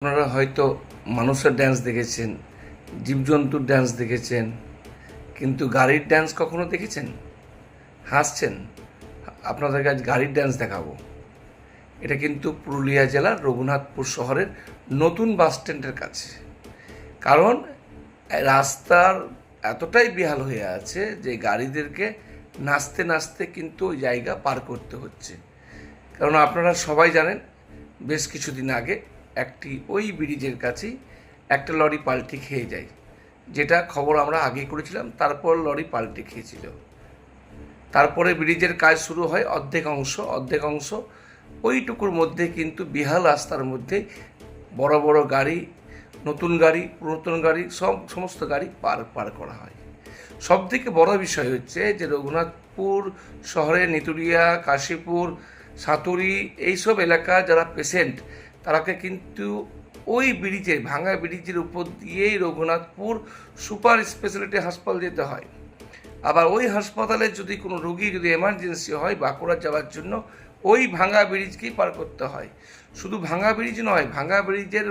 আপনারা হয়তো মানুষের ড্যান্স দেখেছেন, জীবজন্তুর ড্যান্স দেখেছেন, কিন্তু গাড়ির ড্যান্স কখনো দেখেছেন? হাসছেন? আপনাদেরকে আজ গাড়ির ড্যান্স দেখাবো। এটা কিন্তু পুরুলিয়া জেলার রঘুনাথপুর শহরের নতুন বাস স্ট্যান্ডের কাছে। কারণ রাস্তার এতটাই বেহাল হয়ে আছে যে গাড়িদেরকে নাচতে নাচতে কিন্তু ওই জায়গা পার করতে হচ্ছে। কারণ আপনারা সবাই জানেন, বেশ কিছুদিন আগে একটি ওই ব্রিজের কাছেই একটা লরি পাল্টে খেয়ে যায়, যেটা খবর আমরা আগে করেছিলাম। তারপর লরি পাল্টে খেয়েছিল। তারপরে ব্রিজের কাজ শুরু হয়, অর্ধেক অংশ ওইটুকুর মধ্যে কিন্তু বেহাল রাস্তার মধ্যে বড় বড় গাড়ি, নতুন গাড়ি, পুরাতন গাড়ি, সমস্ত গাড়ি পার করা হয়। সবথেকে বড় বিষয় হচ্ছে যে রঘুনাথপুর শহরে নিতুড়িয়া, কাশীপুর, সাঁতুরি এইসব এলাকা যারা পেশেন্ট, তারাকে কিন্তু ওই ব্রিজের, ভাঙা ব্রিজের উপর দিয়েই রঘুনাথপুর সুপার স্পেশালিটি হাসপাতাল যেতে হয়। আবার ওই হাসপাতালে যদি কোনো রোগী যদি এমার্জেন্সি হয় বাঁকুড়া যাওয়ার জন্য, ওই ভাঙা ব্রিজকেই পার করতে হয়। শুধু ভাঙা ব্রিজ নয়, ভাঙা ব্রিজের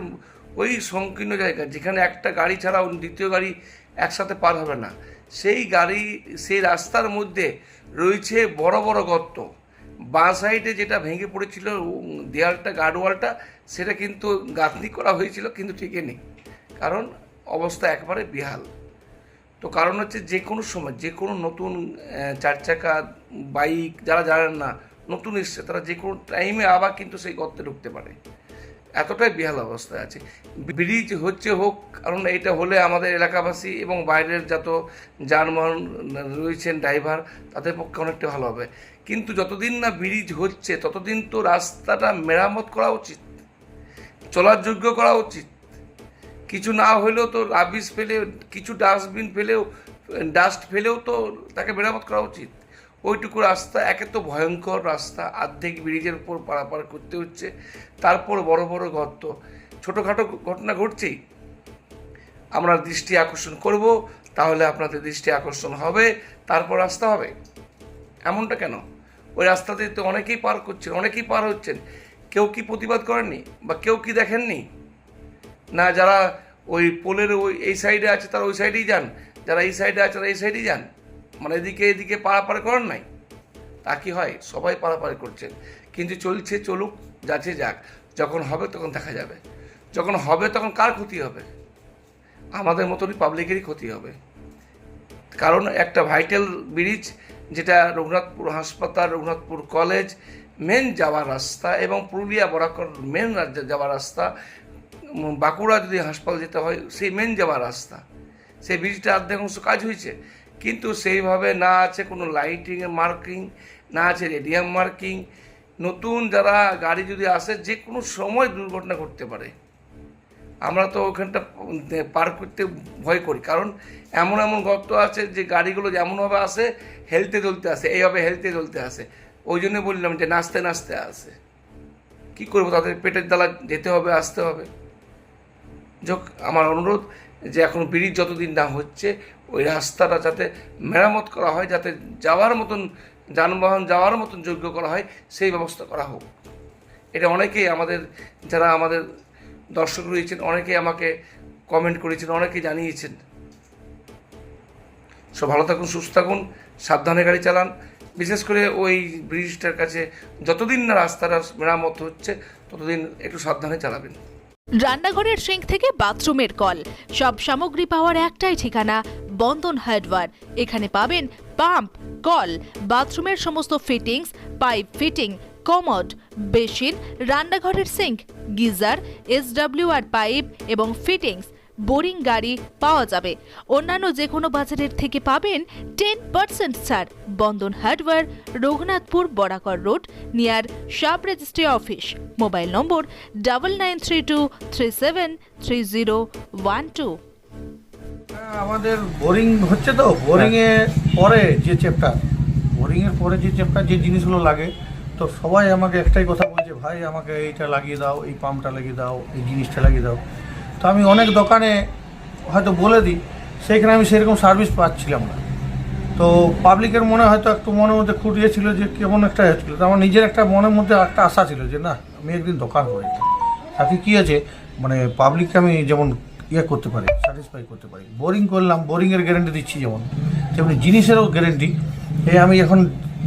ওই সংকীর্ণ জায়গা যেখানে একটা গাড়ি ছাড়া দ্বিতীয় গাড়ি একসাথে পার হবে না, সেই রাস্তার মধ্যে রয়েছে বড় বড় গর্ত। বাঁ সাইডে যেটা ভেঙে পড়েছিল দেয়ালটা, গার্ডওয়ালটা, সেটা কিন্তু গাঁথনি করা হয়েছিল, কিন্তু টিকে নেই, কারণ অবস্থা একবারে বেহাল। তো কারণ হচ্ছে যে কোনো সময় যে কোনো নতুন চার চাকা, বাইক, যারা জানেন না, নতুন এসছে, তারা যে কোনো টাইমে আবার কিন্তু সেই গর্তে ঢুকতে পারে। এতটাই বেহাল অবস্থায় আছে। ব্রিজ হোক, কারণ এটা হলে আমাদের এলাকাবাসী এবং বাইরের যত যানবাহন রয়েছেন, ড্রাইভার, তাদের পক্ষে অনেকটা ভালো হবে। কিন্তু যতদিন না ব্রিজ হচ্ছে ততদিন তো রাস্তাটা মেরামত করা উচিত, চলার যোগ্য করা উচিত। কিছু না হলেও তো রাবিশ ফেলে, কিছু ডাস্ট ফেলেও তো তাকে মেরামত করা উচিত। ওইটুকু রাস্তা, একে তো ভয়ঙ্কর রাস্তা, অর্ধেক ব্রিজের উপর পারাপার করতে হচ্ছে, তারপর বড় বড় গর্ত। ছোটোখাটো ঘটনা ঘটছেই, আমরা দৃষ্টি আকর্ষণ করব, তাহলে আপনাদের দৃষ্টি আকর্ষণ হবে, তারপর রাস্তা হবে। এমনটা কেন? ওই রাস্তাতে তো অনেকেই পার করছেন, অনেকেই পার হচ্ছেন। কেউ কি প্রতিবাদ করেননি, বা কেউ কি দেখেননি? না, যারা ওই পোলের এই সাইডে আছে তারা ওই সাইডেই যান, যারা এই সাইডে আছে তারা এই সাইডেই যান, মানে এদিকে পারাপার করেন নাই। তা কি হয়? সবাই পারাপার করছেন, কিন্তু চলছে, চলুক, যাচ্ছে যাক। যখন হবে তখন দেখা যাবে। যখন হবে তখন কার ক্ষতি হবে? আমাদের মতনই পাবলিকেরই ক্ষতি হবে। কারণ একটা ভাইটাল ব্রিজ, যেটা রঘুনাথপুর হাসপাতাল, রঘুনাথপুর কলেজ মেন যাওয়ার রাস্তা, এবং পুরুলিয়া বরাকর মেন যাওয়ার রাস্তা, বাঁকুড়া যদি হাসপাতাল যেতে হয় সেই মেন যাওয়ার রাস্তা, সেই ব্রিজটা অর্ধেক অংশ কাজ হয়েছে, কিন্তু সেইভাবে না আছে কোনো লাইটিংয়ের মার্কিং, না আছে রেডিয়াম মার্কিং। নতুন যারা গাড়ি যদি আসে, যে কোনো সময় দুর্ঘটনা ঘটতে পারে। আমরা তো ওখানটা পার করতে ভয় করি, কারণ এমন গর্ত আছে যে গাড়িগুলো যেমনভাবে আসে, হেলতে চলতে আসে, এইভাবে হেলতে চলতে আসে। ওই জন্য বললাম যে নাচতে নাচতে আসে। কী করবো, তাদের পেটের জ্বালা, যেতে হবে, আসতে হবে। আমার অনুরোধ যে এখন ব্রিজ যতদিন না হচ্ছে, ওই রাস্তাটা যাতে মেরামত করা হয়, যাতে যাওয়ার মতন যানবাহন যাওয়ার মতন যোগ্য করা হয়, সেই ব্যবস্থা করা হোক। এটা অনেকেই যারা আমাদের দর্শক রয়েছেন, অনেকেই আমাকে কমেন্ট করেছেন, অনেকেই জানিয়েছেন। সব ভালো থাকুন, সুস্থ থাকুন, সাবধানে গাড়ি চালান। বিশেষ করে ওই ব্রিজটার কাছে যতদিন না রাস্তাটা মেরামত হচ্ছে, ততদিন একটু সাবধানে চালাবেন। রান্নাঘরের সিঙ্ক থেকে বাথরুমের কল, সব সামগ্রী পাওয়ার একটাই ঠিকানা, বন্ধন হার্ডওয়্যার। এখানে পাবেন পাম্প, কল, বাথরুমের সমস্ত fittings, pipe fitting, commode, basin, রান্নাঘরের সিঙ্ক, গিজার, SWR পাইপ এবং ফিটিংস, বোরিং গাড়ি পাওয়া যাবে। অন্যান্য যে কোনো বাজারের থেকে পাবেন 10% ছাড়। Bandhan hardware, Raghunathpur Barakar road, near sub registry office. Mobile number 9932373012। আমাদের বোরিং হচ্ছে, তো বোরিংয়ের পরে যে চ্যাপ্টার, যে জিনিসগুলো লাগে, তো সবাই আমাকে একটাই কথা বলছে, ভাই আমাকে এইটা লাগিয়ে দাও, এই পাম্পটা লাগিয়ে দাও, এই জিনিসটা লাগিয়ে দাও। তো আমি অনেক দোকানে হয়তো বলে দিই, সেইখানে আমি সেরকম সার্ভিস পাচ্ছিলাম না। তো পাবলিকের হয়তো একটু মনের মধ্যে খুঁটিয়েছিল যে কেমন একটা হচ্ছিলো। তো আমার নিজের একটা মনের মধ্যে একটা আশা ছিল যে না, আমি একদিন দোকান করি। তাতে কী আছে, মানে পাবলিককে আমি যেমন ইয়ে করতে পারি, স্যাটিসফাই করতে পারি। বোরিং করলাম, বোরিংয়ের গ্যারেন্টি দিচ্ছি যেমন, তেমনি জিনিসেরও গ্যারেন্টি। এই আমি এখন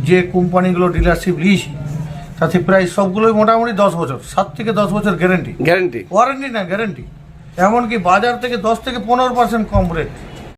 যে কোম্পানিগুলো ডিলারশিপ নিয়েছি তাতে প্রায় সবগুলোই মোটামুটি 10 বছর, 7 থেকে 10 বছর গ্যারেন্টি, গ্যারেন্টি। ওয়ারেন্টি না গ্যারেন্টি। এমনকি বাজার থেকে 10 থেকে 15% কম রেট।